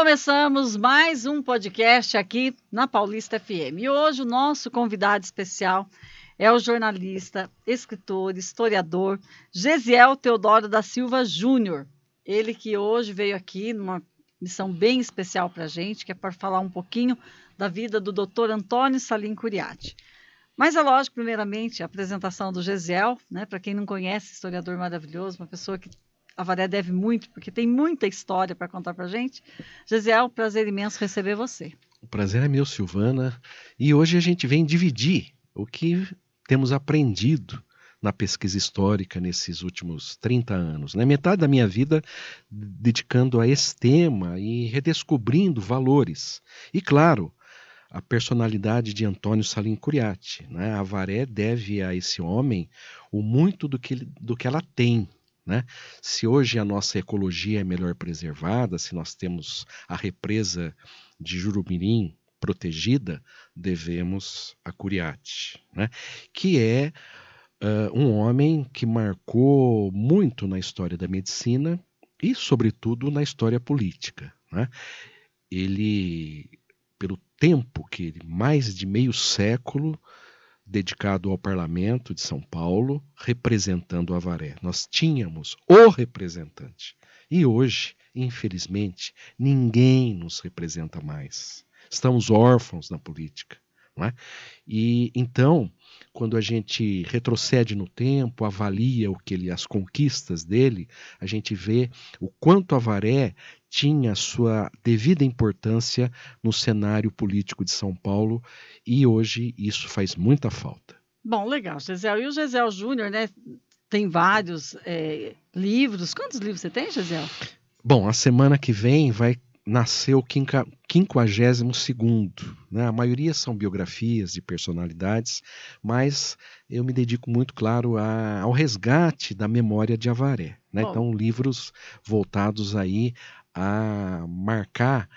começamos mais um podcast aqui na Paulista FM. E hoje o nosso convidado especial é o jornalista, escritor, historiador Gesiel Teodoro da Silva Júnior. Ele que hoje veio aqui numa missão bem especial para a gente, que é para falar um pouquinho da vida do Dr. Antônio Salim Curiatti. Mas é lógico, primeiramente, a apresentação do Gesiel, né? Para quem não conhece, historiador maravilhoso, uma pessoa que Avaré deve muito, porque tem muita história para contar para a gente. Gesiel, prazer imenso receber você. O prazer é meu, Silvana. E hoje a gente vem dividir o que temos aprendido na pesquisa histórica nesses últimos 30 anos. Né? Metade da minha vida dedicando a esse tema e redescobrindo valores. E, claro, a personalidade de Antônio Salim Curiatti. Né? Avaré deve a esse homem o muito do que ela tem. Né? Se hoje a nossa ecologia é melhor preservada, se nós temos a represa de Jurumirim protegida, devemos a Curiatti, né? Que é um homem que marcou muito na história da medicina e, sobretudo, na história política. Né? Ele, pelo tempo que ele, mais de meio século, dedicado ao Parlamento de São Paulo, representando o Avaré. Nós tínhamos o representante. E hoje, infelizmente, ninguém nos representa mais. Estamos órfãos na política. Não é? E então, quando a gente retrocede no tempo, avalia as conquistas dele, a gente vê o quanto Avaré tinha sua devida importância no cenário político de São Paulo, e hoje isso faz muita falta. Bom, legal, Gesiel. E o Gesiel Júnior, né, tem vários livros. Quantos livros você tem, Gesiel? Bom, a semana que vem vai nascer o 52º, né? A maioria são biografias de personalidades, mas eu me dedico muito, claro, ao resgate da memória de Avaré. Né? Então, livros voltados aí a marcar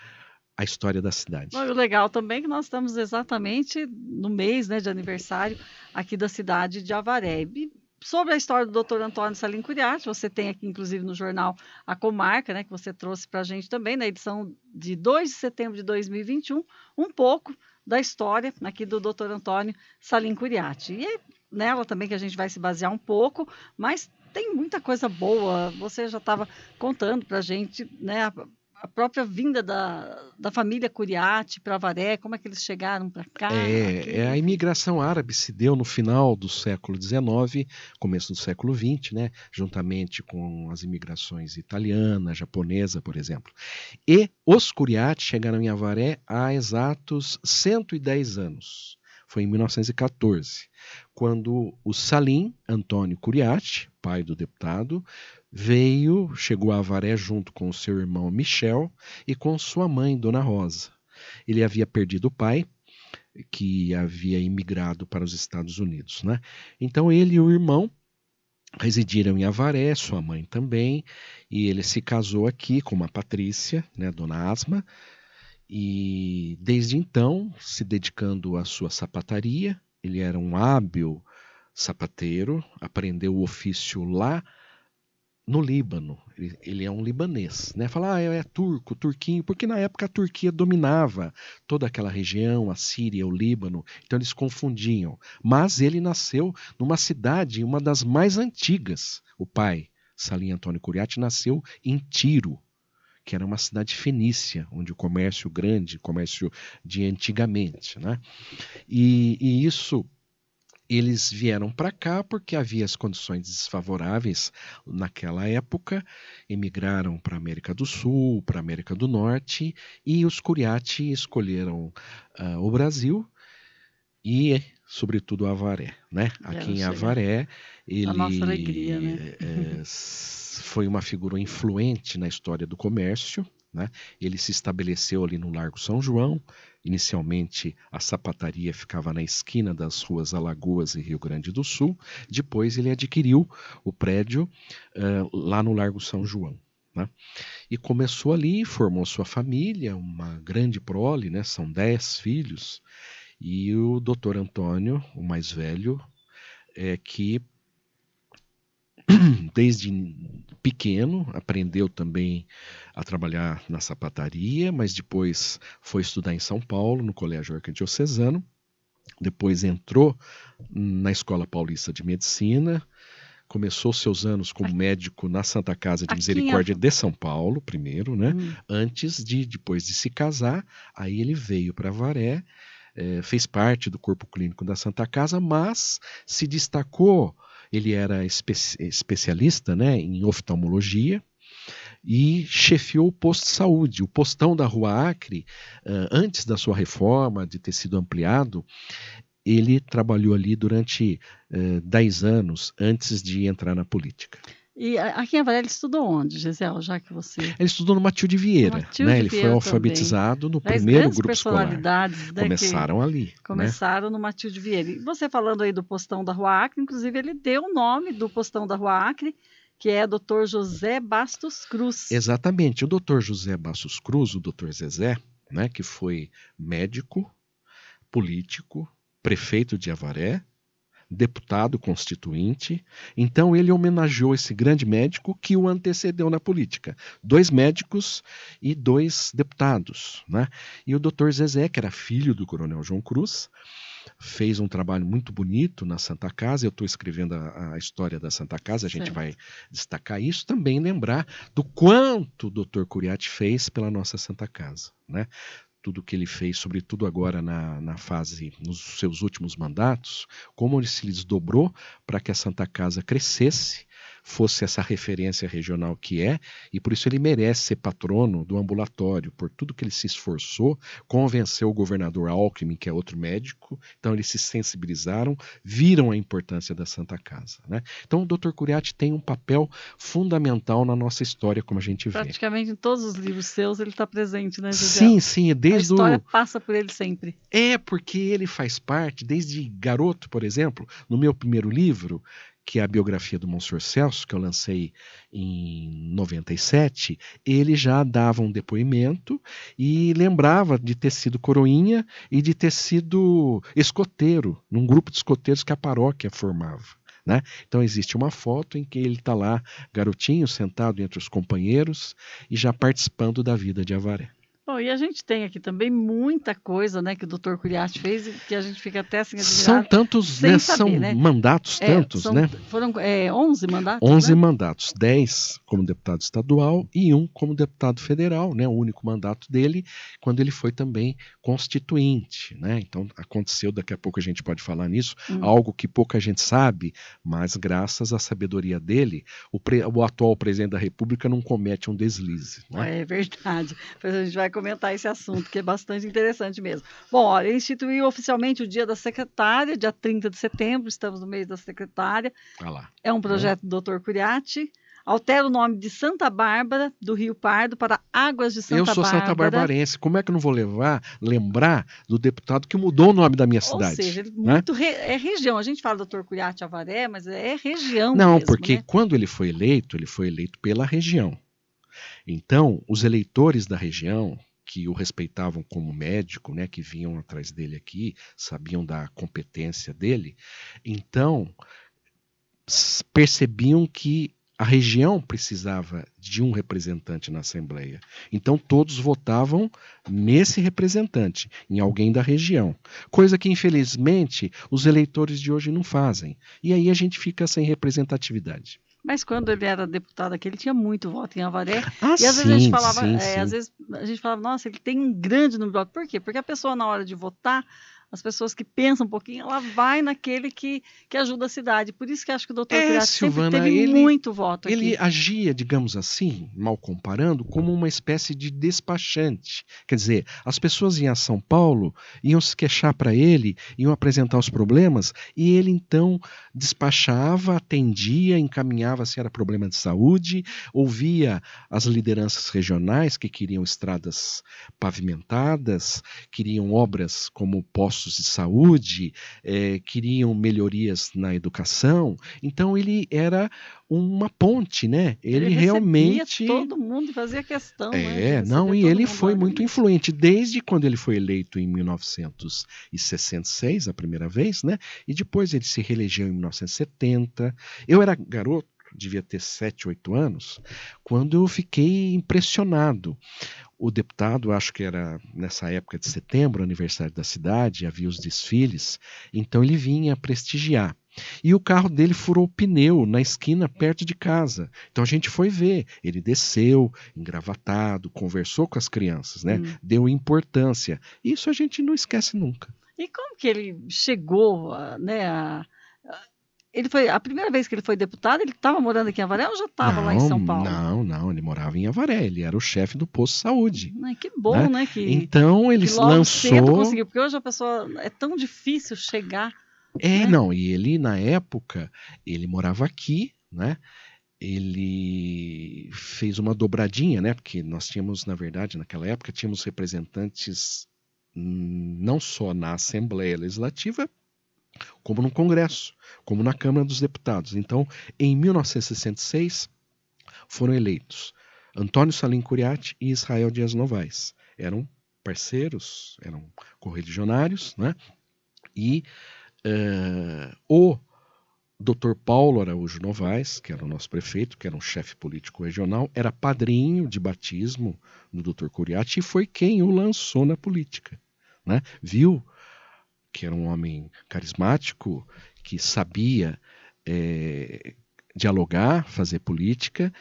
a história da cidade. Bom, e o legal também é que nós estamos exatamente no mês, né, de aniversário aqui da cidade de Avaré. E sobre a história do Dr. Antônio Salim Curiatti, você tem aqui, inclusive, no jornal A Comarca, né, que você trouxe para a gente também, na edição de 2 de setembro de 2021, um pouco da história aqui do Dr. Antônio Salim Curiatti. E é nela também que a gente vai se basear um pouco, mas tem muita coisa boa. Você já estava contando para a gente, né, a própria vinda da família Curiatti para Avaré, como é que eles chegaram para cá? A imigração árabe se deu no final do século XIX, começo do século XX, né? Juntamente com as imigrações italiana, japonesa, por exemplo. E os Curiatti chegaram em Avaré há exatos 110 anos. Foi em 1914, quando o Salim Antônio Curiatti, pai do deputado, chegou a Avaré junto com seu irmão Michel e com sua mãe, Dona Rosa. Ele havia perdido o pai, que havia imigrado para os Estados Unidos. Né? Então ele e o irmão residiram em Avaré, sua mãe também, e ele se casou aqui com uma Patrícia, né, Dona Asma, e desde então, se dedicando à sua sapataria, ele era um hábil sapateiro, aprendeu o ofício lá no Líbano. Ele é um libanês, né? Fala, é turco, turquinho, porque na época a Turquia dominava toda aquela região, a Síria, o Líbano, então eles confundiam. Mas ele nasceu numa cidade, uma das mais antigas. O pai, Salim Antônio Curiatti, nasceu em Tiro, que era uma cidade fenícia, onde o comércio grande, comércio de antigamente, né? E isso, eles vieram para cá porque havia as condições desfavoráveis naquela época, emigraram para a América do Sul, para a América do Norte, e os Curiatti escolheram o Brasil e, sobretudo, Avaré. Né? Aqui em Avaré, ele a nossa alegria, né? foi uma figura influente na história do comércio. Né? Ele se estabeleceu ali no Largo São João. Inicialmente, a sapataria ficava na esquina das ruas Alagoas e Rio Grande do Sul. Depois, ele adquiriu o prédio lá no Largo São João. Né? E começou ali, formou sua família, uma grande prole, né? São 10 filhos. E o doutor Antônio, o mais velho, que desde pequeno, aprendeu também a trabalhar na sapataria, mas depois foi estudar em São Paulo, no Colégio Arquidiocesano. Depois entrou na Escola Paulista de Medicina, começou seus anos como médico na Santa Casa de Misericórdia de São Paulo, primeiro, né? Depois de se casar, aí ele veio para Avaré, fez parte do corpo clínico da Santa Casa, mas se destacou, ele era especialista, né, em oftalmologia, e chefiou o posto de saúde. O postão da Rua Acre, antes da sua reforma, de ter sido ampliado, ele trabalhou ali durante 10 anos antes de entrar na política. E aqui em Avaré ele estudou onde, Gisele, já que você... Ele estudou no Matilde Vieira, né? Ele foi alfabetizado no primeiro grupo escolar. Começaram ali. Começaram no Matilde Vieira. E você falando aí do postão da Rua Acre, inclusive ele deu o nome do postão da Rua Acre, que é Dr. José Bastos Cruz. Exatamente. O Dr. José Bastos Cruz, o Dr. Zezé, né, que foi médico, político, prefeito de Avaré, deputado constituinte. Então ele homenageou esse grande médico que o antecedeu na política. 2 médicos e 2 deputados, né? E o Dr. Zezé, que era filho do Coronel João Cruz, fez um trabalho muito bonito na Santa Casa. Eu estou escrevendo a história da Santa Casa, a gente vai destacar isso, também lembrar do quanto o Dr. Curiati fez pela nossa Santa Casa, né? Tudo que ele fez, sobretudo agora na fase, nos seus últimos mandatos, como ele se desdobrou para que a Santa Casa crescesse, fosse essa referência regional que é, e por isso ele merece ser patrono do ambulatório, por tudo que ele se esforçou, convenceu o governador Alckmin, que é outro médico, então eles se sensibilizaram, viram a importância da Santa Casa, né? Então o Dr. Curiati tem um papel fundamental na nossa história, como a gente vê. Praticamente em todos os livros seus ele está presente, né, Gisele? Sim, sim, desde a história passa por ele sempre. É, porque ele faz parte, desde garoto, por exemplo, no meu primeiro livro, que é a biografia do Monsenhor Celso, que eu lancei em 97, ele já dava um depoimento e lembrava de ter sido coroinha e de ter sido escoteiro, num grupo de escoteiros que a paróquia formava, né? Então existe uma foto em que ele está lá, garotinho, sentado entre os companheiros e já participando da vida de Avaré. Bom, e a gente tem aqui também muita coisa, né, que o Dr. Curiati fez e que a gente fica até assim admirado. São tantos, né, são mandatos tantos, né? Foram 11 mandatos, 11 né? mandatos, 10 como deputado estadual e 1 como deputado federal, né? O único mandato dele quando ele foi também constituinte, né? Então aconteceu, daqui a pouco a gente pode falar nisso, algo que pouca gente sabe, mas graças à sabedoria dele, o atual presidente da República não comete um deslize, né? É verdade. Depois a gente vai comentar esse assunto, que é bastante interessante mesmo. Bom, olha, ele instituiu oficialmente o Dia da Secretária, dia 30 de setembro, estamos no mês da secretária. É um projeto do Dr. Curiati. Altera o nome de Santa Bárbara, do Rio Pardo, para Águas de Santa Bárbara. Eu sou Santa Barbarense. Como é que eu não vou lembrar do deputado que mudou o nome da minha cidade? Ou seja, muito é região. A gente fala Dr. Curiati Avaré, mas é região não, mesmo, porque né? Quando ele foi eleito pela região. Então, os eleitores da região, que o respeitavam como médico, né, que vinham atrás dele aqui, sabiam da competência dele, então percebiam que a região precisava de um representante na Assembleia. Então todos votavam nesse representante, em alguém da região. Coisa que, infelizmente, os eleitores de hoje não fazem. E aí a gente fica sem representatividade. Mas quando ele era deputado aqui, ele tinha muito voto em Avaré. E às vezes a gente falava, às vezes a gente falava, nossa, ele tem um grande número de votos. Por quê? Porque a pessoa, na hora de votar, as pessoas que pensam um pouquinho, ela vai naquele que ajuda a cidade. Por isso que acho que o doutor Curiati sempre teve muito voto aqui. Ele agia, digamos assim, mal comparando, como uma espécie de despachante. Quer dizer, as pessoas iam a São Paulo, iam se queixar para ele, iam apresentar os problemas, e ele então despachava, atendia, encaminhava se era problema de saúde, ouvia as lideranças regionais que queriam estradas pavimentadas, queriam obras como postos de saúde, queriam melhorias na educação. Então ele era uma ponte, né? Ele realmente todo mundo fazia questão, né? E ele foi muito influente desde quando ele foi eleito em 1966, a primeira vez, né? E depois ele se reelegeu em 1970. Eu era garoto, devia ter 7, 8 anos, quando eu fiquei impressionado. O deputado, acho que era nessa época de setembro, aniversário da cidade, havia os desfiles, então ele vinha prestigiar. E o carro dele furou o pneu na esquina perto de casa. Então a gente foi ver. Ele desceu, engravatado, conversou com as crianças, né? Deu importância. Isso a gente não esquece nunca. E como que ele chegou, né? Ele foi a primeira vez que ele foi deputado, ele estava morando aqui em Avaré ou já estava lá em São Paulo? Não, ele morava em Avaré, ele era o chefe do posto de saúde. Que bom, né? Então ele logo lançou. Cedo conseguiu, porque hoje a pessoa é tão difícil chegar. Né? Não, e ele na época, ele morava aqui, né? Ele fez uma dobradinha, né? Porque nós tínhamos, na verdade, naquela época, tínhamos representantes não só na Assembleia Legislativa, como no Congresso, como na Câmara dos Deputados. Então, em 1966, foram eleitos Antônio Salim Curiatti e Israel Dias Novaes. Eram parceiros, eram correligionários, né? E o Dr. Paulo Araújo Novaes, que era o nosso prefeito, que era um chefe político regional, era padrinho de batismo do Dr. Curiatti e foi quem o lançou na política. Né? Viu que era um homem carismático, que sabia dialogar, fazer política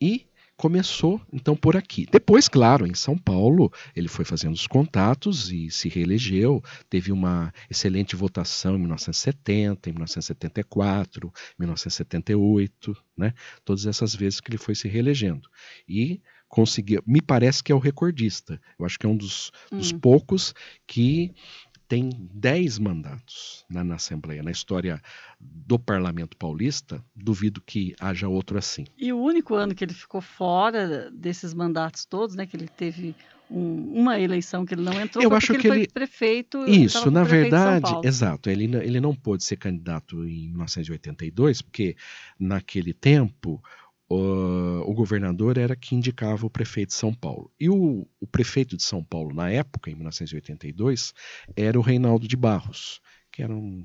e começou então por aqui. Depois, claro, em São Paulo, ele foi fazendo os contatos e se reelegeu. Teve uma excelente votação em 1970, em 1974, 1978, né? Todas essas vezes que ele foi se reelegendo. E conseguiu, me parece que é o recordista. Eu acho que é um dos poucos que tem 10 mandatos na Assembleia. Na história do Parlamento Paulista, duvido que haja outro assim. E o único ano que ele ficou fora desses mandatos todos, né, que ele teve uma eleição que ele não entrou, eu acho que ele foi prefeito. Isso, na verdade, exato. Ele não pôde ser candidato em 1982, porque naquele tempo o governador era que indicava o prefeito de São Paulo. E o prefeito de São Paulo, na época, em 1982, era o Reinaldo de Barros, que era um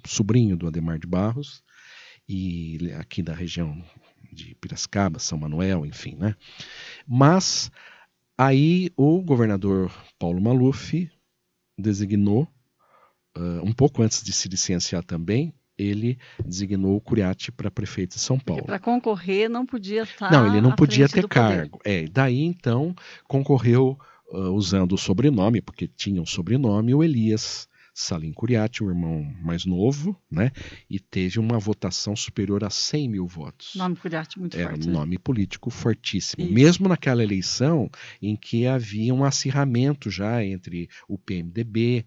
sobrinho do Adhemar de Barros, e aqui da região de Piracicaba, São Manuel, enfim, né? Mas aí o governador Paulo Maluf designou, um pouco antes de se licenciar também, ele designou o Curiatti para prefeito de São Paulo. Para concorrer não podia estar. Não, ele não podia ter cargo. Daí então concorreu usando o sobrenome, porque tinha um sobrenome, o Elias Salim Curiatti, o irmão mais novo, né? E teve uma votação superior a 100 mil votos. Nome Curiatti muito forte. Era um nome político fortíssimo. Isso. Mesmo naquela eleição em que havia um acirramento já entre o PMDB,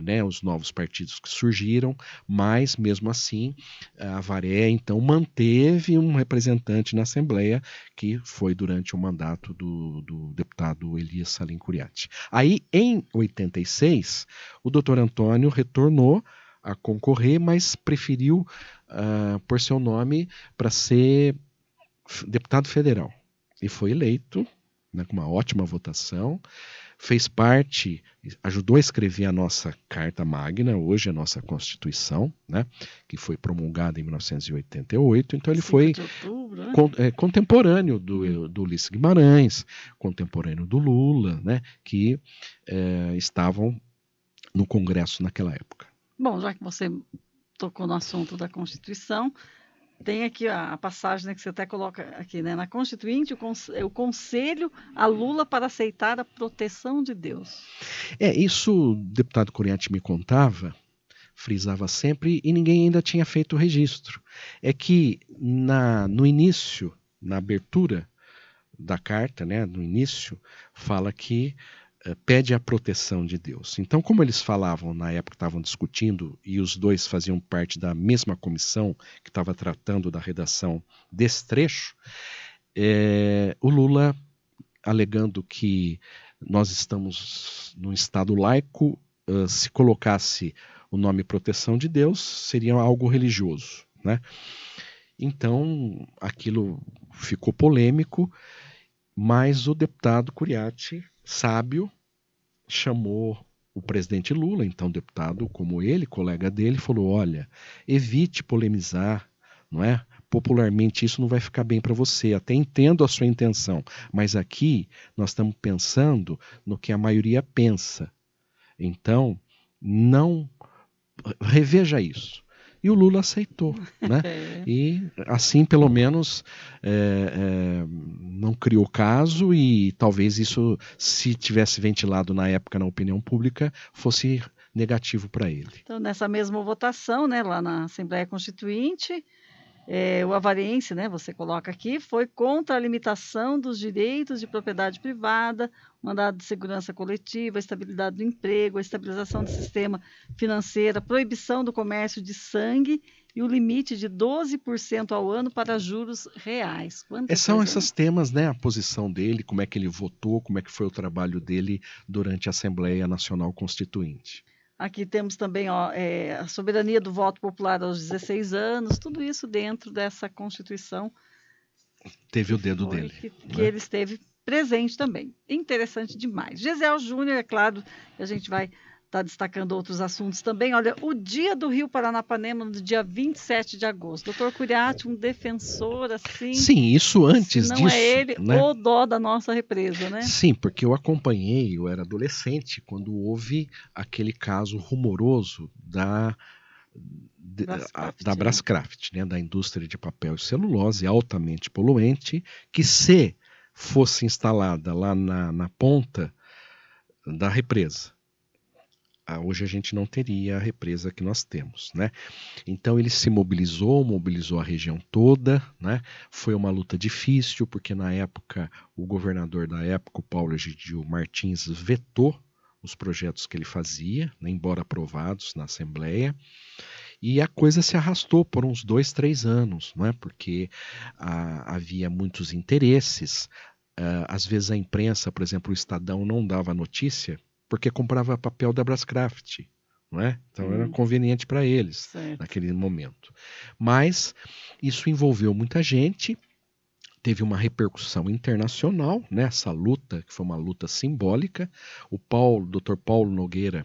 né, os novos partidos que surgiram, mas mesmo assim a Avaré então manteve um representante na Assembleia que foi durante o mandato do deputado Elias Salim Curiatti. Aí em 86 o doutor Antônio retornou a concorrer, mas preferiu pôr seu nome para ser deputado federal. E foi eleito, né, com uma ótima votação, fez parte, ajudou a escrever a nossa Carta Magna, hoje a nossa Constituição, né, que foi promulgada em 1988. Então ele foi contemporâneo do Ulisses Guimarães, contemporâneo do Lula, né, que estavam no Congresso naquela época. Bom, já que você tocou no assunto da Constituição, tem aqui a passagem, né, que você até coloca aqui, né, na Constituinte, o conselho a Lula para aceitar a proteção de Deus. Isso o deputado Curiatti me contava, frisava sempre, e ninguém ainda tinha feito o registro. É que no início, na abertura da carta, né, no início, fala que pede a proteção de Deus. Então, como eles falavam na época, estavam discutindo, e os dois faziam parte da mesma comissão que estava tratando da redação desse trecho, o Lula, alegando que nós estamos num Estado laico, se colocasse o nome proteção de Deus, seria algo religioso, né? Então, aquilo ficou polêmico, mas o deputado Curiatti, sábio, chamou o presidente Lula, então deputado como ele, colega dele, falou: olha, evite polemizar, não é? popularmente isso não vai ficar bem para você. Até entendo a sua intenção, mas aqui nós estamos pensando no que a maioria pensa. Então, não reveja isso. E o Lula aceitou, né? E assim, pelo menos, não criou caso e talvez isso, se tivesse ventilado na época na opinião pública, fosse negativo para ele. Então, nessa mesma votação, né, lá na Assembleia Constituinte, o avarense, né, você coloca aqui, foi contra a limitação dos direitos de propriedade privada, mandado de segurança coletiva, a estabilidade do emprego, a estabilização do sistema financeiro, a proibição do comércio de sangue e o limite de 12% ao ano para juros reais. São esses temas, né, a posição dele, como é que ele votou, como é que foi o trabalho dele durante a Assembleia Nacional Constituinte. Aqui temos também a soberania do voto popular aos 16 anos, tudo isso dentro dessa Constituição. Teve o dedo dele. Que ele esteve presente também. Interessante demais. Gesiel Júnior, é claro, a gente vai estar destacando outros assuntos também. Olha, o dia do Rio Paranapanema, no dia 27 de agosto. Doutor Curiatti, um defensor assim... Sim, isso antes não disso. Não é ele, né? O dó da nossa represa, né? Sim, porque eu acompanhei, eu era adolescente, quando houve aquele caso rumoroso da Brascraft, né, da indústria de papel e celulose altamente poluente, que se fosse instalada lá na ponta da represa, hoje a gente não teria a represa que nós temos, né? Então ele se mobilizou a região toda, né? Foi uma luta difícil, porque na época o governador da época, o Paulo Egidio Martins, vetou os projetos que ele fazia, né, embora aprovados na Assembleia, e a coisa se arrastou por uns 2, 3 anos, né? Porque havia muitos interesses, às vezes a imprensa, por exemplo, o Estadão não dava notícia, porque comprava papel da Brascraft, não é? Então era conveniente para eles naquele momento. Mas isso envolveu muita gente, teve uma repercussão internacional, né? Essa luta, que foi uma luta simbólica. O Dr. Paulo Nogueira,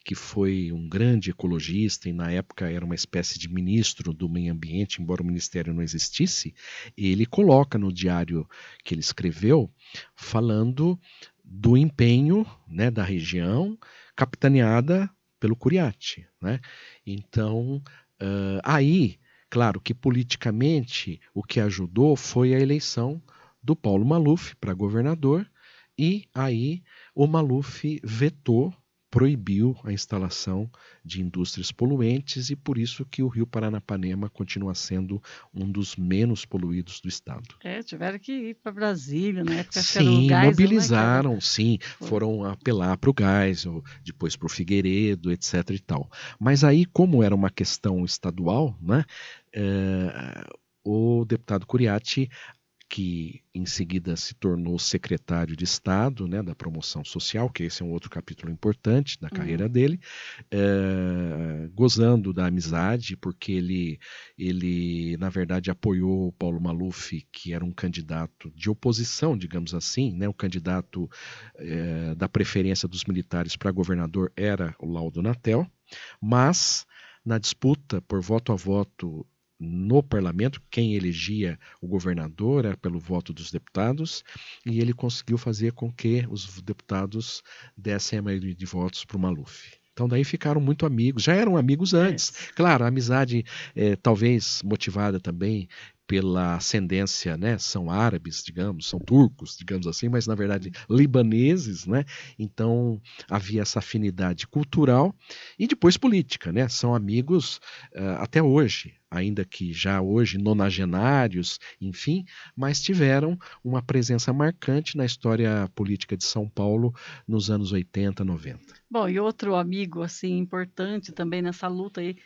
que foi um grande ecologista e na época era uma espécie de ministro do meio ambiente, embora o ministério não existisse, ele coloca no diário que ele escreveu, falando do empenho, né, da região, capitaneada pelo Curiatti, né? Então, aí, claro que politicamente o que ajudou foi a eleição do Paulo Maluf para governador, e aí o Maluf vetou, proibiu a instalação de indústrias poluentes, e por isso que o Rio Paranapanema continua sendo um dos menos poluídos do estado. Tiveram que ir para Brasília, na época. Sim, Geisel, mobilizaram, né, sim, foram apelar para o Geisel, depois para o Figueiredo, etc. e tal. Mas aí, como era uma questão estadual, né, o deputado Curiatti, que em seguida se tornou secretário de Estado, né, da promoção social, que esse é um outro capítulo importante da carreira dele, gozando da amizade, porque ele na verdade apoiou o Paulo Maluf, que era um candidato de oposição, digamos assim, né, o candidato da preferência dos militares para governador era o Laudo Natel, mas na disputa por voto a voto no parlamento, quem elegia o governador era pelo voto dos deputados, e ele conseguiu fazer com que os deputados dessem a maioria de votos para o Maluf. Então daí ficaram muito amigos, já eram amigos antes. Claro, a amizade talvez motivada também pela ascendência, né? São árabes, digamos, são turcos, digamos assim, mas na verdade libaneses, né? Então havia essa afinidade cultural e depois política, né? São amigos até hoje, ainda que já hoje nonagenários, enfim, mas tiveram uma presença marcante na história política de São Paulo nos anos 80, 90. Bom, e outro amigo assim importante também nessa luta aí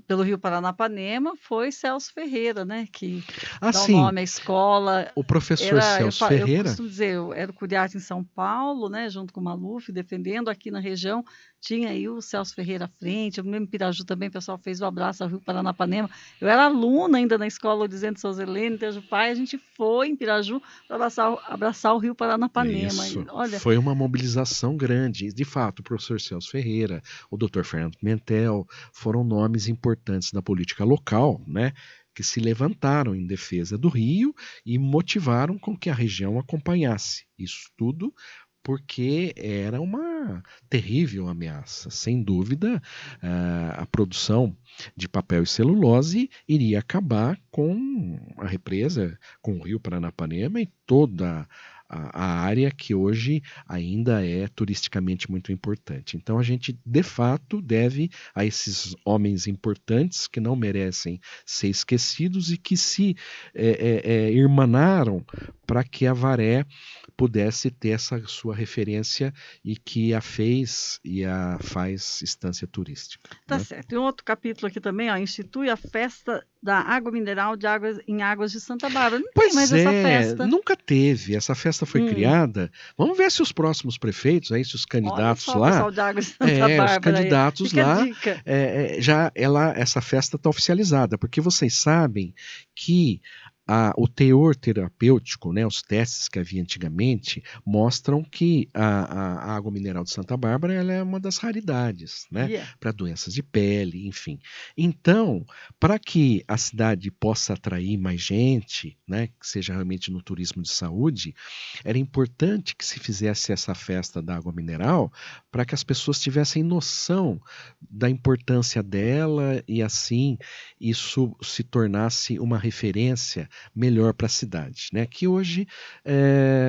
pelo Rio Paranapanema foi Celso Ferreira, né? Que dá o nome à escola. O professor Celso Ferreira. Eu costumo dizer, era o Curiatti em São Paulo, né? Junto com o Maluf, defendendo aqui na região. tinha aí o Celso Ferreira à frente, eu me lembro em Piraju também, o pessoal fez o Abraço ao Rio Paranapanema. Eu era aluna ainda na escola Odizente Souza Helena, Itajupai, a gente foi em Piraju para abraçar o Rio Paranapanema. Isso. E, olha, Foi uma mobilização grande. De fato, o professor Celso Ferreira, o Dr. Fernando Pimentel, foram nomes importantes da política local, né, que se levantaram em defesa do Rio e motivaram com que a região acompanhasse isso tudo, porque era uma terrível ameaça. Sem dúvida, a produção de papel e celulose iria acabar com a represa, com o Rio Paranapanema e toda a área que hoje ainda é turisticamente muito importante. Então a gente, de fato, deve a esses homens importantes que não merecem ser esquecidos e que se irmanaram para que Avaré pudesse ter essa sua referência e que a fez e a faz estância turística. Tá, né? certo. E um outro capítulo aqui também, ó, institui a festa da água mineral em Águas de Santa Bárbara. Não tem mais essa festa. Nunca teve. Essa festa foi criada. Vamos ver se os próximos prefeitos, aí, se os candidatos Olha só, lá. pessoal de Águas de Santa Bárbara, os candidatos aí. lá. Dica. Essa festa está oficializada, porque vocês sabem que o teor terapêutico, né, os testes que havia antigamente, mostram que a água mineral de Santa Bárbara ela é uma das raridades, né, para doenças de pele, enfim. Então, para que a cidade possa atrair mais gente, né, que seja realmente no turismo de saúde, era importante que se fizesse essa festa da água mineral para que as pessoas tivessem noção da importância dela e assim isso se tornasse uma referência melhor para a cidade, né? Que hoje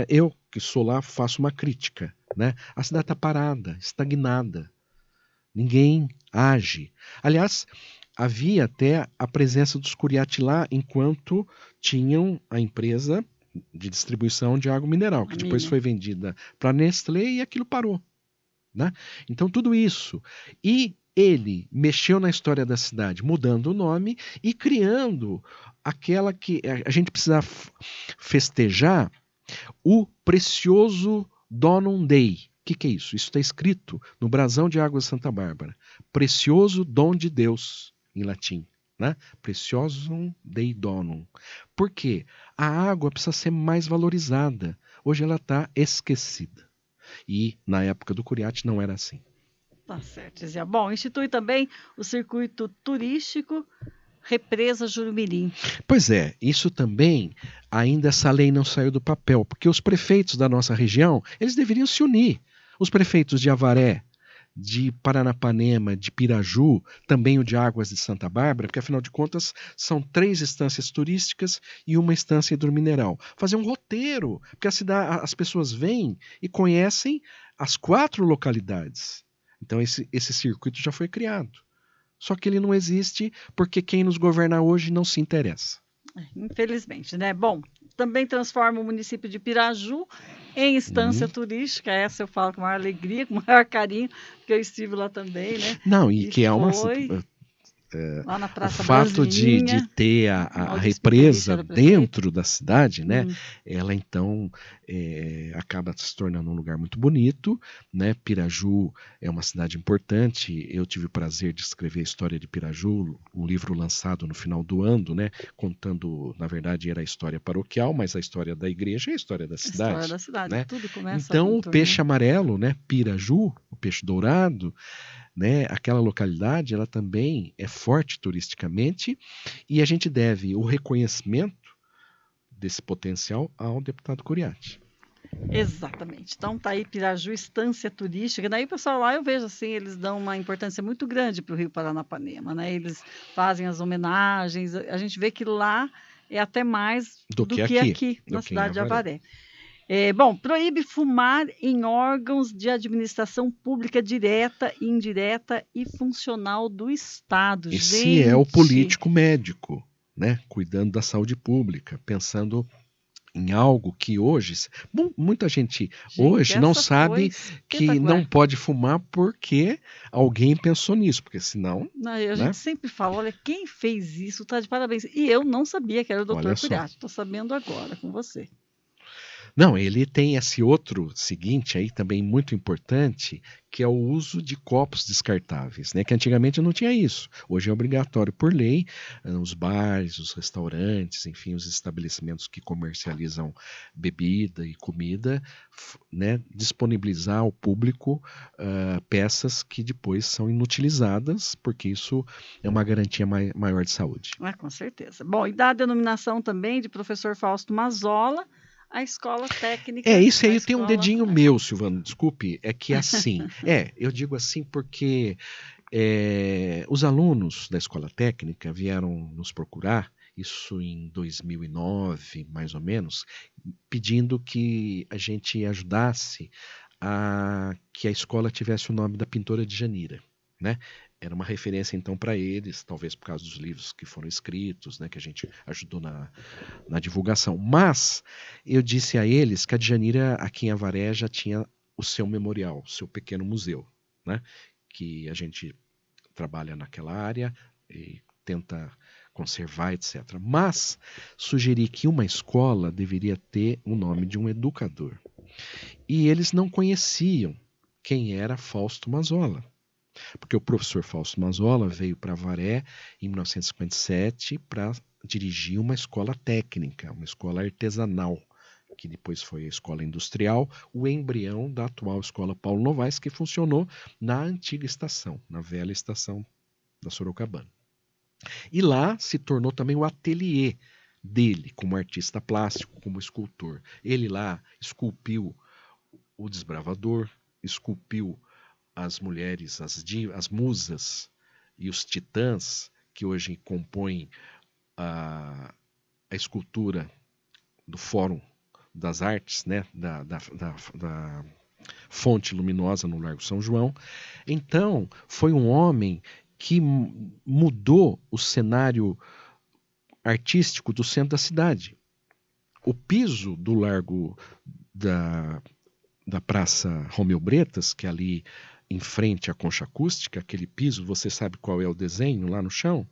eu que sou lá faço uma crítica, né? A cidade está parada, estagnada, ninguém age. Aliás, havia até a presença dos Curiati lá enquanto tinham a empresa de distribuição de água mineral, que depois foi vendida para a Nestlé e aquilo parou, né? Então tudo isso e ele mexeu na história da cidade, mudando o nome e criando aquela que a gente precisa festejar, o precioso Donum Dei. O que é isso? Isso está escrito no brasão de Águas de Santa Bárbara. Precioso dom de Deus, em latim. Né? Preciosum Dei Donum. Por quê? A água precisa ser mais valorizada. Hoje ela está esquecida. E na época do Curiati não era assim. Tá certo, Zé. Bom, institui também o circuito turístico Represa Jurumirim. Pois é, isso também, ainda essa lei não saiu do papel, porque os prefeitos da nossa região, eles deveriam se unir. Os prefeitos de Avaré, de Paranapanema, de Piraju, também o de Águas de Santa Bárbara, porque afinal de contas são 3 instâncias turísticas e uma instância hidromineral. Fazer um roteiro, porque as pessoas vêm e conhecem as 4 localidades. Então esse circuito já foi criado. Só que ele não existe porque quem nos governa hoje não se interessa. Infelizmente, né? Bom, também transforma o município de Piraju em estância turística. Essa eu falo com maior alegria, com maior carinho, porque eu estive lá também, né? Não, e que é uma... lá na Praça o fato de ter a represa dentro da cidade, né, ela então acaba se tornando um lugar muito bonito, né? Piraju é uma cidade importante. Eu tive o prazer de escrever a história de Piraju, um livro lançado no final do ano, né, contando, na verdade era a história paroquial, mas a história da igreja e a história da cidade. A história da cidade, né? Tudo começa então o peixe amarelo, né, Piraju, o peixe dourado, né, aquela localidade ela também é forte turisticamente e a gente deve o reconhecimento desse potencial ao deputado Curiati. Exatamente. Então tá aí Piraju, estância turística. Daí o pessoal lá eu vejo assim, eles dão uma importância muito grande para o Rio Paranapanema, né? Eles fazem as homenagens. A gente vê que lá é até mais do que aqui na cidade de Avaré. Bom, proíbe fumar em órgãos de administração pública direta, indireta e funcional do Estado. Esse é o político médico, né? Cuidando da saúde pública, pensando em algo que hoje muita gente hoje não sabe que não pode fumar porque alguém pensou nisso, porque senão... A gente sempre fala, olha, quem fez isso está de parabéns. E eu não sabia que era o Dr. Curiati, estou sabendo agora com você. Não, ele tem esse outro seguinte aí também muito importante, que é o uso de copos descartáveis, né? Que antigamente não tinha isso. Hoje é obrigatório por lei, os bares, os restaurantes, enfim, os estabelecimentos que comercializam bebida e comida, né? Disponibilizar ao público peças que depois são inutilizadas, porque isso é uma garantia maior de saúde. Com certeza. Bom, e dá a denominação também de professor Fausto Mazola, a escola técnica. Isso aí tem um dedinho meu, Silvano, desculpe, é que assim, eu digo assim porque os alunos da escola técnica vieram nos procurar, isso em 2009, mais ou menos, pedindo que a gente ajudasse a que a escola tivesse o nome da pintora Djanira, né? Era uma referência então para eles, talvez por causa dos livros que foram escritos, né, que a gente ajudou na divulgação. Mas eu disse a eles que a Djanira aqui em Avaré já tinha o seu memorial, o seu pequeno museu, né, que a gente trabalha naquela área e tenta conservar, etc. Mas sugeri que uma escola deveria ter o nome de um educador. E eles não conheciam quem era Fausto Mazola. Porque o professor Fausto Mazola veio para Avaré em 1957 para dirigir uma escola técnica, uma escola artesanal, que depois foi a escola industrial, o embrião da atual escola Paulo Novaes, que funcionou na antiga estação, na velha estação da Sorocabana. E lá se tornou também o ateliê dele, como artista plástico, como escultor. Ele lá esculpiu o Desbravador, esculpiu as mulheres, as musas e os titãs que hoje compõem a escultura do Fórum das Artes, né, da Fonte Luminosa no Largo São João. Então, foi um homem que mudou o cenário artístico do centro da cidade. O piso do Largo da Praça Romeu Bretas, que é ali em frente à Concha Acústica, aquele piso, você sabe qual é o desenho lá no chão?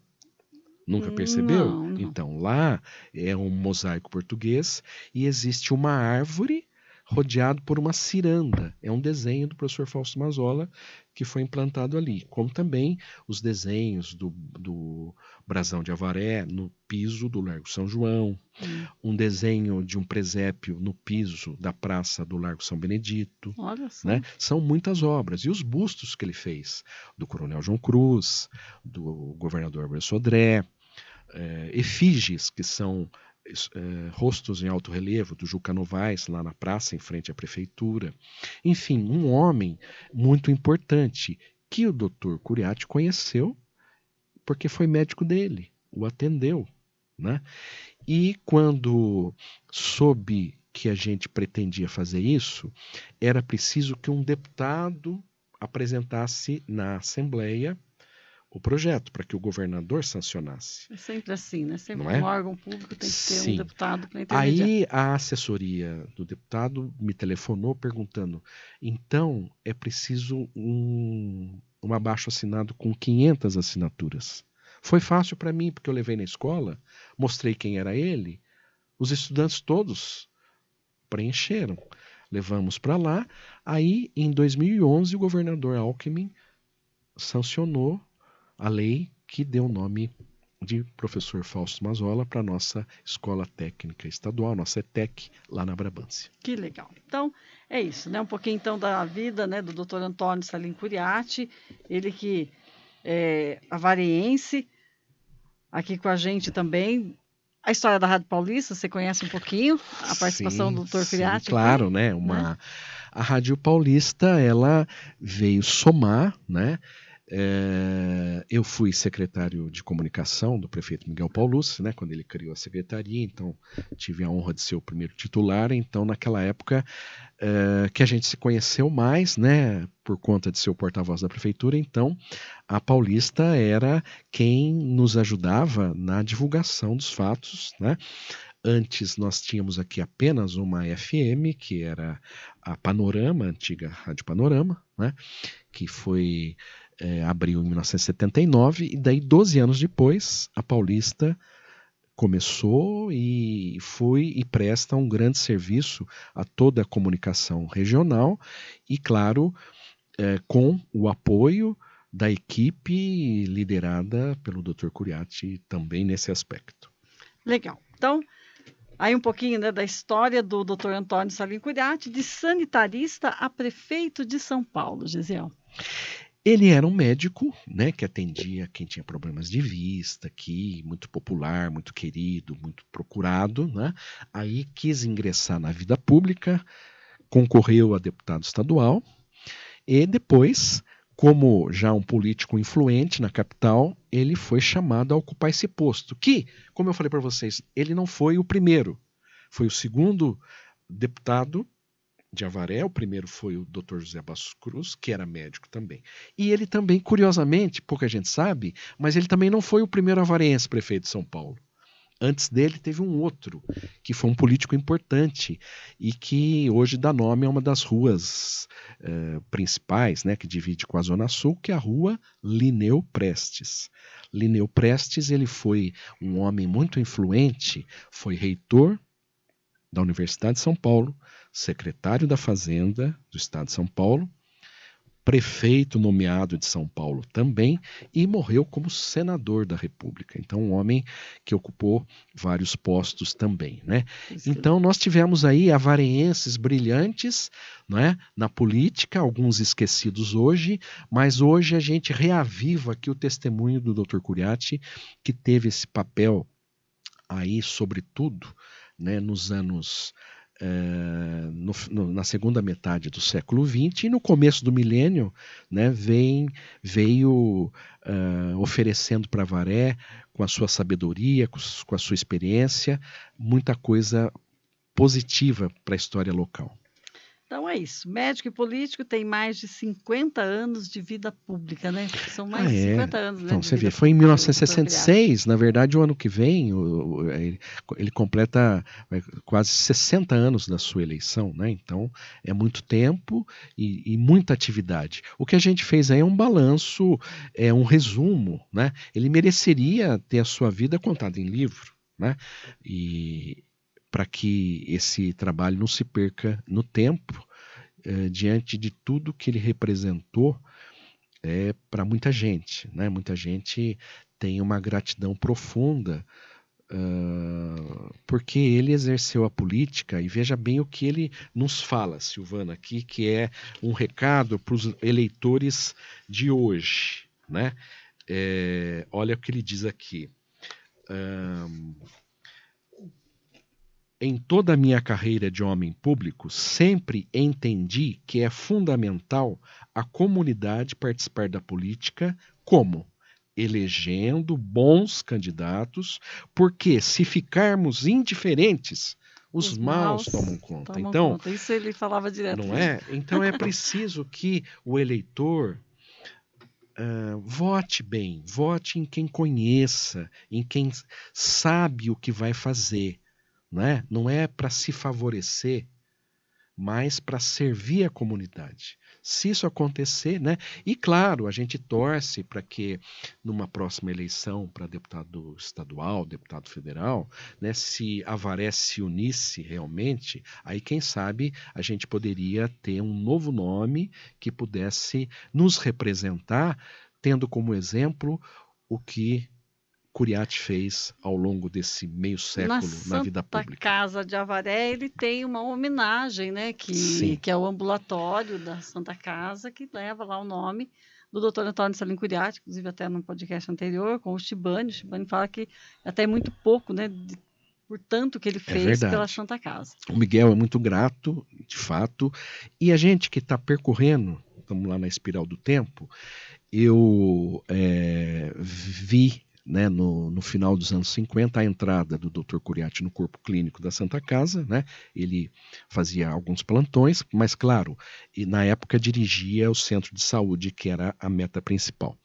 Nunca percebeu? Não. Então, lá é um mosaico português e existe uma árvore rodeado por uma ciranda. É um desenho do professor Fausto Mazola que foi implantado ali, como também os desenhos do Brasão de Avaré no piso do Largo São João, um desenho de um presépio no piso da Praça do Largo São Benedito. Olha só. Né? São muitas obras. E os bustos que ele fez, do Coronel João Cruz, do governador Álvaro Sodré, efígies, que são rostos em alto relevo do Juca Novaes, lá na praça, em frente à prefeitura. Enfim, um homem muito importante que o Dr. Curiati conheceu porque foi médico dele, o atendeu. Né? E quando soube que a gente pretendia fazer isso, era preciso que um deputado apresentasse na Assembleia o projeto, para que o governador sancionasse. É sempre assim, né? Sempre um órgão público tem que ter um deputado para intermediar. Aí a assessoria do deputado me telefonou perguntando, então é preciso um abaixo-assinado com 500 assinaturas. Foi fácil para mim, porque eu levei na escola, mostrei quem era ele, os estudantes todos preencheram. Levamos para lá, aí em 2011 o governador Alckmin sancionou a lei que deu o nome de professor Fausto Mazola para a nossa Escola Técnica Estadual, nossa ETEC, lá na Brabância. Que legal. Então, é isso, né? Um pouquinho então da vida, né, do Dr. Antônio Salim Curiati, ele que é avareense, aqui com a gente também. A história da Rádio Paulista, você conhece um pouquinho? A participação do Dr. Curiati? Claro, né? A Rádio Paulista, ela veio somar, né? Eu fui secretário de comunicação do prefeito Miguel Paulucci, né, quando ele criou a secretaria, então tive a honra de ser o primeiro titular. Então, naquela época que a gente se conheceu mais, né, por conta de ser o porta-voz da prefeitura, então a Paulista era quem nos ajudava na divulgação dos fatos, né? Antes nós tínhamos aqui apenas uma FM, que era a Panorama, a antiga Rádio Panorama, né, que foi abriu em 1979, e daí 12 anos depois a Paulista começou e foi e presta um grande serviço a toda a comunicação regional e, claro, com o apoio da equipe liderada pelo Dr. Curiatti também nesse aspecto. Legal. Então, aí um pouquinho, né, da história do Dr. Antônio Salim Curiatti, de sanitarista a prefeito de São Paulo, Gisiel. Ele era um médico, né, que atendia quem tinha problemas de vista, aqui, muito popular, muito querido, muito procurado, né? Aí quis ingressar na vida pública, concorreu a deputado estadual e depois, como já um político influente na capital, ele foi chamado a ocupar esse posto, que, como eu falei para vocês, ele não foi o primeiro, foi o segundo deputado de Avaré, o primeiro foi o Dr. José Bastos Cruz, que era médico também. E ele também, curiosamente, pouca gente sabe, mas ele também não foi o primeiro avarense prefeito de São Paulo. Antes dele teve um outro, que foi um político importante e que hoje dá nome a uma das ruas principais, né, que divide com a Zona Sul, que é a rua Linneu Prestes. Linneu Prestes, ele foi um homem muito influente, foi reitor da Universidade de São Paulo, secretário da Fazenda do Estado de São Paulo, prefeito nomeado de São Paulo também, e morreu como senador da República. Então, um homem que ocupou vários postos também, né? Então, nós tivemos aí avareenses brilhantes, né, na política, alguns esquecidos hoje, mas hoje a gente reaviva aqui o testemunho do Dr. Curiatti, que teve esse papel aí, sobretudo, né, nos anos na segunda metade do século XX e no começo do milênio, né, veio oferecendo para Avaré, com a sua sabedoria, com a sua experiência, muita coisa positiva para a história local. Então é isso. Médico e político tem mais de 50 anos de vida pública, né? São mais de 50 anos, né? Então, você vê, foi em 1966, na verdade, o ano que vem, ele completa quase 60 anos da sua eleição, né? Então, é muito tempo e muita atividade. O que a gente fez aí é um balanço, um resumo, né? Ele mereceria ter a sua vida contada em livro, né? E para que esse trabalho não se perca no tempo, diante de tudo que ele representou para muita gente, né? Muita gente tem uma gratidão profunda porque ele exerceu a política, e veja bem o que ele nos fala, Silvana, aqui, que é um recado para os eleitores de hoje, né? Olha o que ele diz aqui. Em toda a minha carreira de homem público, sempre entendi que é fundamental a comunidade participar da política como? Elegendo bons candidatos, porque se ficarmos indiferentes, os maus tomam conta. Então, isso ele falava direto. Não é? Então é preciso que o eleitor vote bem, vote em quem conheça, em quem sabe o que vai fazer. Né? Não é para se favorecer, mas para servir a comunidade. Se isso acontecer, né? E claro, a gente torce para que numa próxima eleição para deputado estadual, deputado federal, né, se Avaré se unisse realmente, aí quem sabe a gente poderia ter um novo nome que pudesse nos representar, tendo como exemplo o que Curiatti fez ao longo desse meio século na vida pública. Na Casa de Avaré, ele tem uma homenagem, né, que é o ambulatório da Santa Casa, que leva lá o nome do Dr. Antônio Salim Curiatti, inclusive até num podcast anterior, com o Shibani. O Shibani fala que até é muito pouco, né, por tanto que ele fez pela Santa Casa. O Miguel é muito grato, de fato, e a gente que está percorrendo, estamos lá na espiral do tempo, eu vi, né, no final dos anos 50, a entrada do Dr. Curiatti no corpo clínico da Santa Casa, né? Ele fazia alguns plantões, mas claro, e na época dirigia o centro de saúde, que era a meta principal.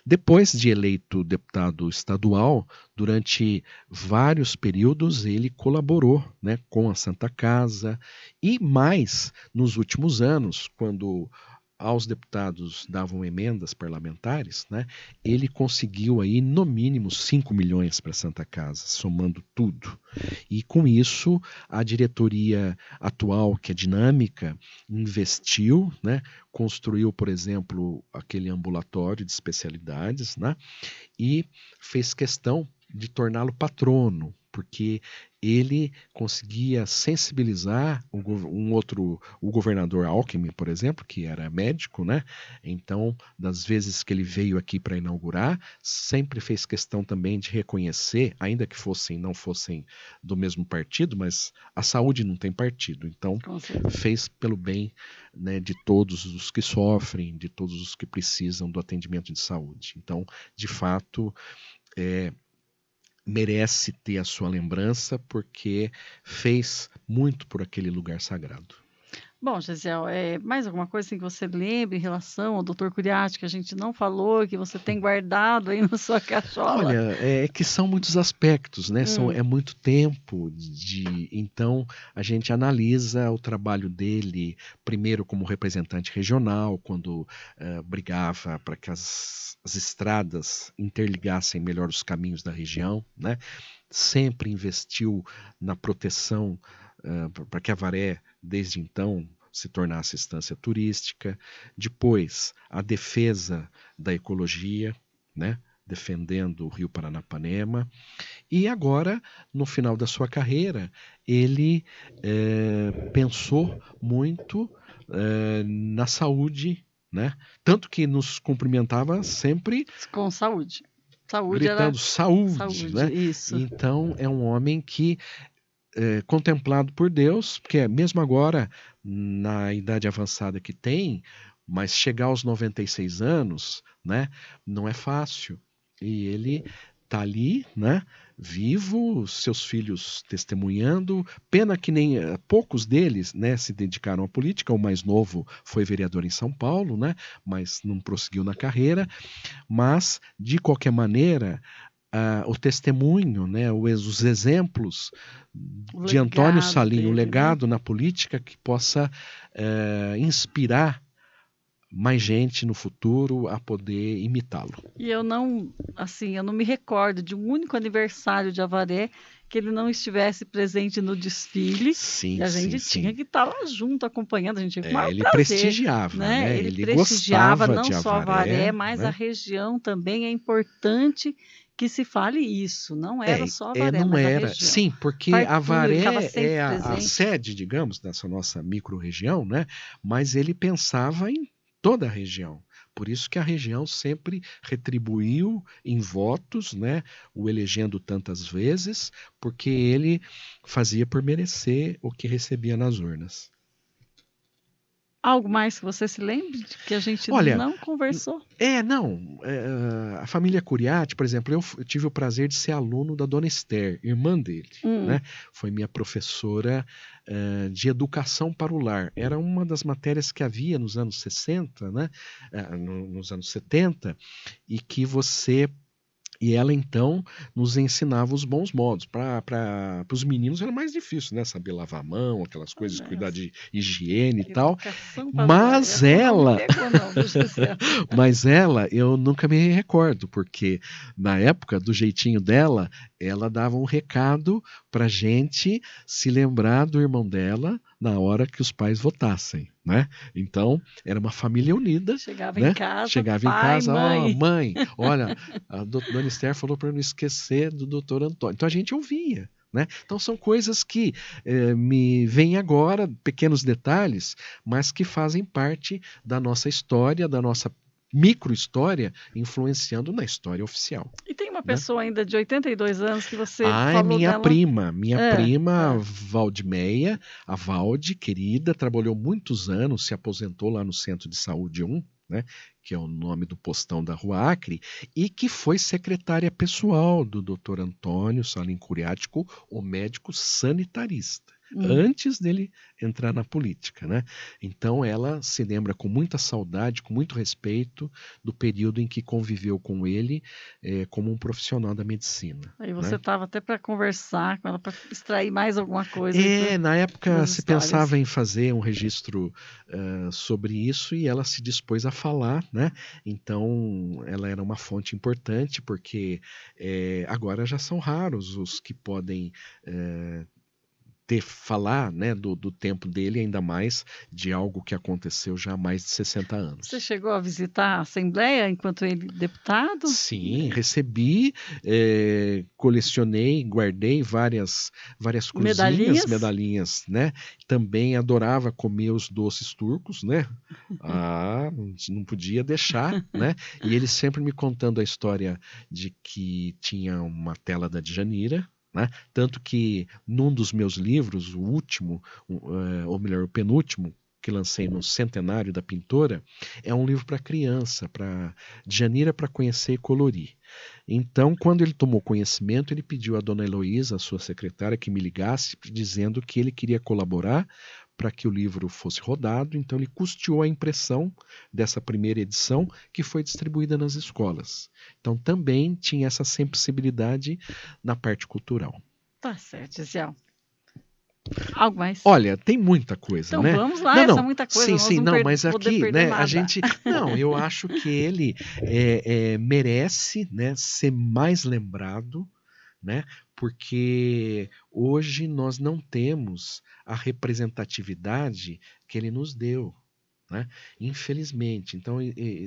Depois de eleito deputado estadual, durante vários períodos ele colaborou, né, com a Santa Casa, e mais nos últimos anos, quando aos deputados davam emendas parlamentares, né, ele conseguiu aí no mínimo 5 milhões para a Santa Casa, somando tudo. E com isso a diretoria atual, que é dinâmica, investiu, né, construiu, por exemplo, aquele ambulatório de especialidades, né, e fez questão de torná-lo patrono, porque ele conseguia sensibilizar o governador Alckmin, por exemplo, que era médico, né? Então, das vezes que ele veio aqui para inaugurar, sempre fez questão também de reconhecer, ainda que não fossem do mesmo partido, mas a saúde não tem partido, então fez pelo bem, né, de todos os que sofrem, de todos os que precisam do atendimento de saúde. Então, de fato, merece ter a sua lembrança, porque fez muito por aquele lugar sagrado. Bom, Gesiel, mais alguma coisa assim que você lembra em relação ao Dr. Curiatti que a gente não falou, que você tem guardado aí na sua cachola? Olha, é que são muitos aspectos, né? É muito tempo, então a gente analisa o trabalho dele, primeiro como representante regional, quando brigava para que as estradas interligassem melhor os caminhos da região, né? Sempre investiu na proteção para que Avaré, desde então, se tornasse estância turística. Depois, a defesa da ecologia, né? Defendendo o Rio Paranapanema. E agora, no final da sua carreira, ele pensou muito na saúde, né? Tanto que nos cumprimentava sempre com saúde. Saúde gritando saúde, né? Isso. Então, é um homem que contemplado por Deus, porque mesmo agora, na idade avançada que tem, mas chegar aos 96 anos, né, não é fácil. E ele está ali, né, vivo, seus filhos testemunhando. Pena que nem poucos deles, né, se dedicaram à política. O mais novo foi vereador em São Paulo, né, mas não prosseguiu na carreira. Mas, de qualquer maneira, o testemunho, né, os exemplos de Antônio Salim, o legado, né, na política, que possa inspirar mais gente no futuro a poder imitá-lo. E eu não me recordo de um único aniversário de Avaré que ele não estivesse presente no desfile. Sim, e a gente tinha que estar lá junto, acompanhando, a gente tinha que ele prazer, prestigiava, né? Ele prestigiava não só Avaré, mas né? A região também é importante que se fale isso. Não era só Avaré, não mas era. A região. Sim, porque Avaré é a sede, digamos, dessa nossa micro-região, né? Mas ele pensava em toda a região. Por isso que a região sempre retribuiu em votos, né, o elegendo tantas vezes, porque ele fazia por merecer o que recebia nas urnas. Algo mais que você se lembre de que a gente não conversou? A família Curiatti, por exemplo, eu tive o prazer de ser aluno da dona Esther, irmã dele, né? Foi minha professora de educação para o lar. Era uma das matérias que havia nos anos 60, né? Nos anos 70, e que E ela, então, nos ensinava os bons modos. Para os meninos era mais difícil, né? Saber lavar a mão, aquelas coisas, cuidar de higiene e tal. Mas ela, eu nunca me recordo, porque na época, do jeitinho dela, ela dava um recado para a gente se lembrar do irmão dela na hora que os pais votassem, né? Então, era uma família unida. Chegava, né? em casa, Chegava pai, em casa, mãe. Mãe, olha, a dona Esther falou para não esquecer do doutor Antônio. Então, a gente ouvia. Né? Então são coisas que me vêm agora, pequenos detalhes, mas que fazem parte da nossa história, da nossa micro-história, influenciando na história oficial. E tem uma pessoa ainda de 82 anos que você falou minha dela... prima Valdimeia, a Valde, querida, trabalhou muitos anos, se aposentou lá no Centro de Saúde 1, né, que é o nome do postão da Rua Acre, e que foi secretária pessoal do Dr. Antônio Salim Curiatti, o médico sanitarista. antes dele entrar na política, né? Então ela se lembra com muita saudade, com muito respeito do período em que conviveu com ele como um profissional da medicina. Aí você né? estava até para conversar com ela, para extrair mais alguma coisa aí Na época das se histórias. pensava em fazer um registro sobre isso e ela se dispôs a falar, né? Então ela era uma fonte importante porque agora já são raros os que podem falar, né, do tempo dele, ainda mais de algo que aconteceu já há mais de 60 anos. Você chegou a visitar a Assembleia enquanto ele deputado? Sim, recebi, colecionei, guardei várias medalhinhas, né? Também adorava comer os doces turcos, né? Não podia deixar, né? E ele sempre me contando a história de que tinha uma tela da Djanira, né? Tanto que num dos meus livros, o último, ou melhor, o penúltimo, que lancei no centenário da pintora, é um livro para criança, para Djanira, para conhecer e colorir. Então, quando ele tomou conhecimento, ele pediu à dona Heloísa, a sua secretária, que me ligasse, dizendo que ele queria colaborar para que o livro fosse rodado. Então, ele custeou a impressão dessa primeira edição, que foi distribuída nas escolas. Então, também tinha essa sensibilidade na parte cultural. Tá certo, Gisele. Algo mais? Olha, tem muita coisa, então, né? Vamos lá, essa muita coisa. Sim, mas aqui, né, a gente, eu acho que ele merece, né, ser mais lembrado, né? Porque hoje nós não temos a representatividade que ele nos deu, né? Infelizmente. Então,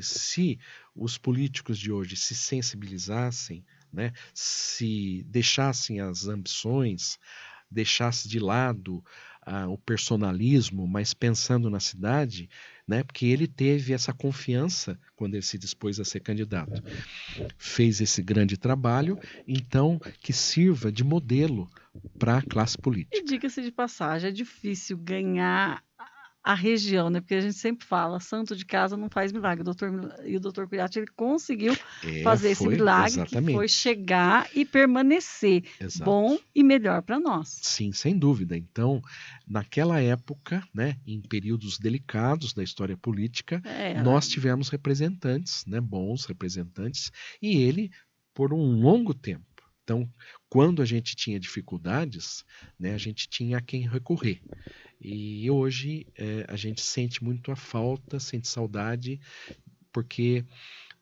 se os políticos de hoje se sensibilizassem, né, se deixassem as ambições, deixasse de lado o personalismo, mas pensando na cidade, né? Porque ele teve essa confiança quando ele se dispôs a ser candidato. Fez esse grande trabalho, então que sirva de modelo para a classe política. E diga-se de passagem, é difícil ganhar a região, né? Porque a gente sempre fala, santo de casa não faz milagre. O doutor Curiati, ele conseguiu fazer esse milagre, exatamente, que foi chegar e permanecer. Exato. Bom e melhor para nós. Sim, sem dúvida. Então, naquela época, né, em períodos delicados da história política, nós tivemos representantes, né, bons representantes, e ele por um longo tempo. Então, quando a gente tinha dificuldades, né, a gente tinha a quem recorrer. E hoje a gente sente muito a falta, sente saudade, porque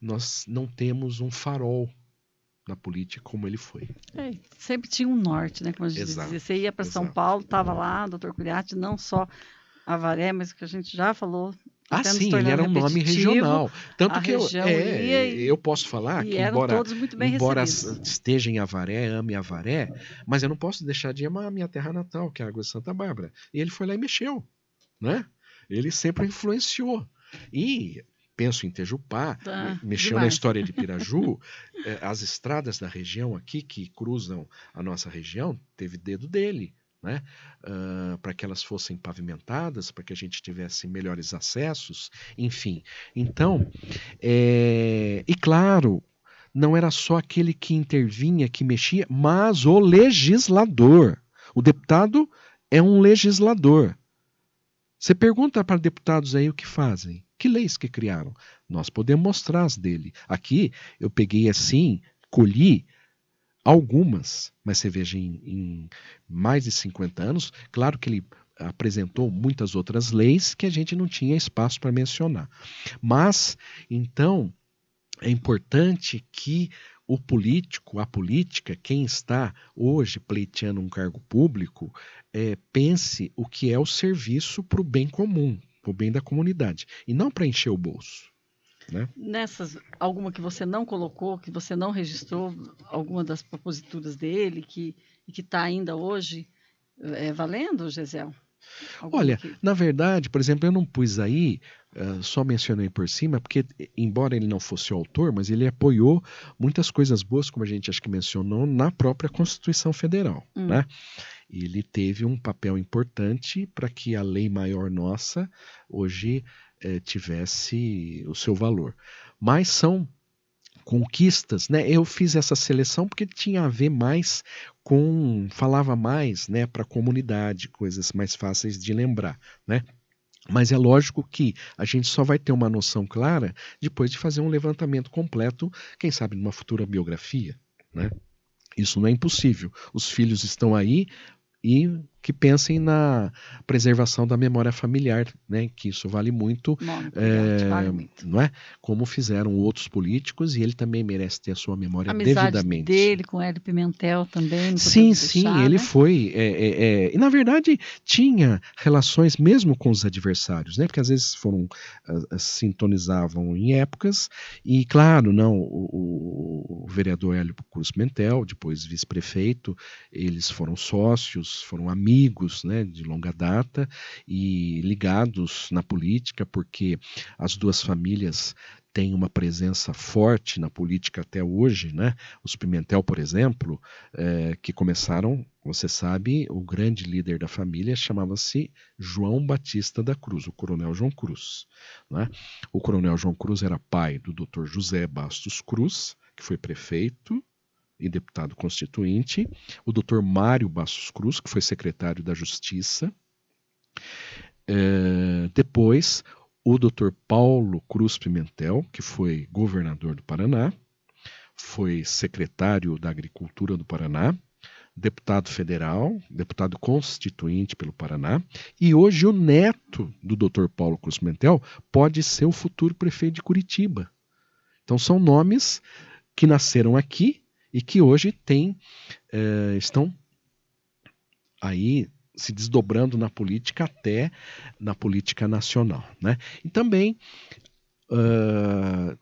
nós não temos um farol na política como ele foi. Sempre tinha um norte, né? Como a gente dizia. Você ia para São Paulo, estava lá, doutor Curiati, não só Avaré, mas que a gente já falou. Sim, ele era um nome regional. Tanto que eu posso falar que, embora esteja em Avaré, ame Avaré, mas eu não posso deixar de amar a minha terra natal, que é a Água de Santa Bárbara. E ele foi lá e mexeu, né? Ele sempre influenciou. E penso em Tejupá, mexeu demais na história de Piraju, as estradas da região aqui, que cruzam a nossa região, teve dedo dele. Né? Para que elas fossem pavimentadas, para que a gente tivesse melhores acessos, enfim. Então, e claro, não era só aquele que intervinha, que mexia, mas o legislador. O deputado é um legislador. Você pergunta para deputados aí o que fazem, que leis que criaram. Nós podemos mostrar as dele. Aqui eu peguei assim, colhi algumas, mas você veja, em mais de 50 anos, claro que ele apresentou muitas outras leis que a gente não tinha espaço para mencionar. Mas, então, é importante que o político, a política, quem está hoje pleiteando um cargo público, pense o que é o serviço para o bem comum, para o bem da comunidade, e não para encher o bolso. Né? Nessas, alguma que você não colocou, que você não registrou, alguma das proposituras dele que está ainda hoje valendo, Gisele? Olha, na verdade, por exemplo, eu não pus aí, só mencionei por cima, porque embora ele não fosse o autor, mas ele apoiou muitas coisas boas, como a gente acho que mencionou, na própria Constituição Federal. Né? Ele teve um papel importante para que a lei maior nossa hoje tivesse o seu valor. Mas são conquistas, né? Eu fiz essa seleção porque tinha a ver mais falava mais, né, para a comunidade, coisas mais fáceis de lembrar, né? Mas é lógico que a gente só vai ter uma noção clara depois de fazer um levantamento completo, quem sabe numa futura biografia, né? Isso não é impossível. Os filhos estão aí e que pensem na preservação da memória familiar, né? Que isso vale muito, Vale muito. não é? Como fizeram outros políticos, e ele também merece ter a sua memória A amizade devidamente. dele com Hélio Pimentel também, não Sim, podemos sim, deixar, ele né? foi, e na verdade tinha relações mesmo com os adversários, né? Porque às vezes sintonizavam em épocas, e claro, não, o vereador Hélio Cruz Pimentel, depois vice-prefeito, eles foram sócios, foram amigos, né, de longa data e ligados na política, porque as duas famílias têm uma presença forte na política até hoje, né? Os Pimentel, por exemplo, que começaram, você sabe, o grande líder da família chamava-se João Batista da Cruz, o Coronel João Cruz, né? O Coronel João Cruz era pai do Dr. José Bastos Cruz, que foi prefeito e deputado constituinte, o Dr. Mário Bastos Cruz, que foi secretário da Justiça, depois o Dr. Paulo Cruz Pimentel, que foi governador do Paraná, foi secretário da Agricultura do Paraná, deputado federal, deputado constituinte pelo Paraná, e hoje o neto do Dr. Paulo Cruz Pimentel pode ser o futuro prefeito de Curitiba. Então são nomes que nasceram aqui e que hoje estão aí se desdobrando na política, até na política nacional, né? E também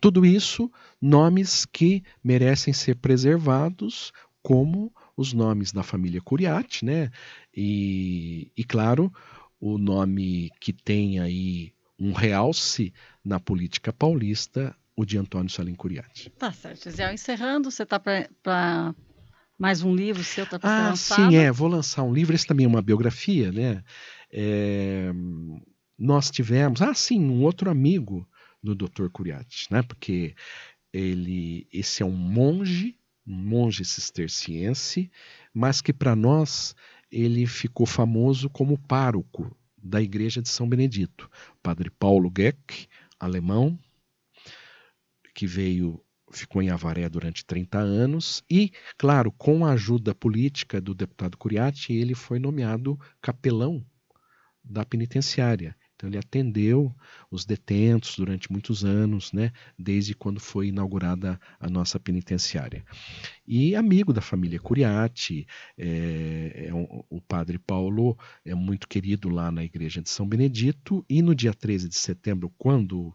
tudo isso, nomes que merecem ser preservados, como os nomes da família Curiatti, né? E claro, o nome que tem aí um realce na política paulista, o de Antônio Salim Curiatti. Tá certo, Gisele. Encerrando, você está para mais um livro seu está para ser lançado? Sim, vou lançar um livro, esse também é uma biografia, né? Nós tivemos, um outro amigo do Dr. Curiatti, né? Porque esse é um monge cisterciense, mas que para nós ele ficou famoso como pároco da igreja de São Benedito. Padre Paulo Geck, alemão, que ficou em Avaré durante 30 anos e, claro, com a ajuda política do deputado Curiatti, ele foi nomeado capelão da penitenciária. Então ele atendeu os detentos durante muitos anos, né, desde quando foi inaugurada a nossa penitenciária. E amigo da família Curiatti, o padre Paulo é muito querido lá na igreja de São Benedito, e no dia 13 de setembro, quando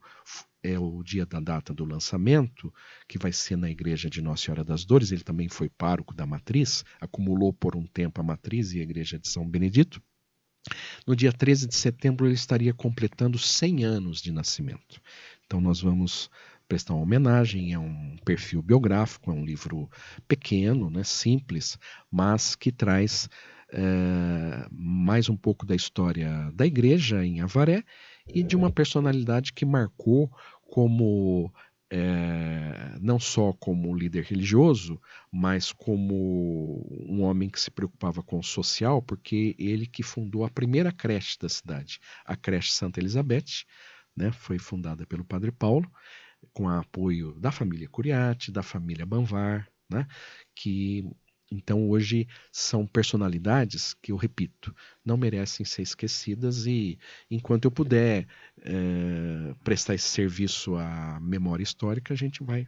é o dia da data do lançamento, que vai ser na igreja de Nossa Senhora das Dores, ele também foi pároco da Matriz, acumulou por um tempo a Matriz e a igreja de São Benedito. No dia 13 de setembro ele estaria completando 100 anos de nascimento. Então nós vamos prestar uma homenagem, é um perfil biográfico, é um livro pequeno, né, simples, mas que traz mais um pouco da história da igreja em Avaré e de uma personalidade que marcou como não só como líder religioso, mas como um homem que se preocupava com o social, porque ele que fundou a primeira creche da cidade, a creche Santa Elizabeth, né, foi fundada pelo Padre Paulo, com o apoio da família Curiatti, da família Banvar, né, que então hoje são personalidades que, eu repito, não merecem ser esquecidas, e enquanto eu puder prestar esse serviço à memória histórica, a gente vai,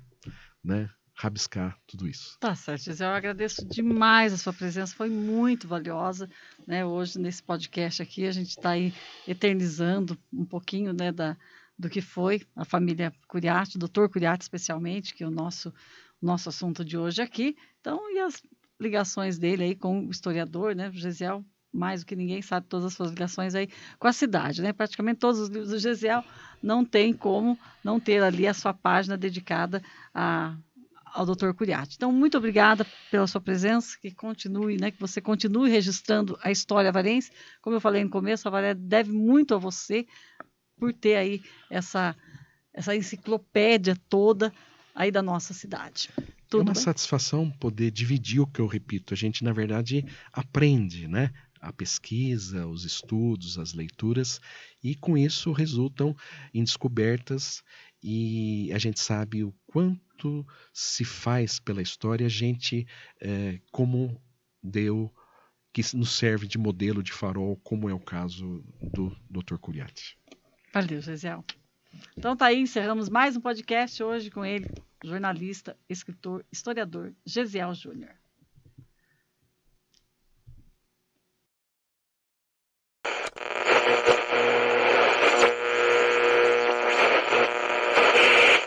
né, rabiscar tudo isso. Tá certo, Gisele. Eu agradeço demais a sua presença, foi muito valiosa, né? Hoje, nesse podcast aqui, a gente está aí eternizando um pouquinho, né, do que foi a família Curiatti, o Dr. Curiatti especialmente, que é o nosso assunto de hoje aqui. Então, e as ligações dele aí com o historiador, né? O Gesiel, mais do que ninguém, sabe todas as suas ligações aí com a cidade, né? Praticamente todos os livros do Gesiel não tem como não ter ali a sua página dedicada ao Dr. Curiatti. Então, muito obrigada pela sua presença, que continue, né, que você continue registrando a história avarense. Como eu falei no começo, a Avaré deve muito a você por ter aí essa enciclopédia toda aí da nossa cidade. É Tudo uma bem? satisfação poder dividir o que eu repito. A gente, na verdade, aprende, né? A pesquisa, os estudos, as leituras, e com isso resultam em descobertas, e a gente sabe o quanto se faz pela história, a gente, como deu, que nos serve de modelo, de farol, como é o caso do Dr. Curiatti. Valeu, Gesiel. Então tá aí, encerramos mais um podcast hoje com ele, jornalista, escritor, historiador, Gesiel Júnior.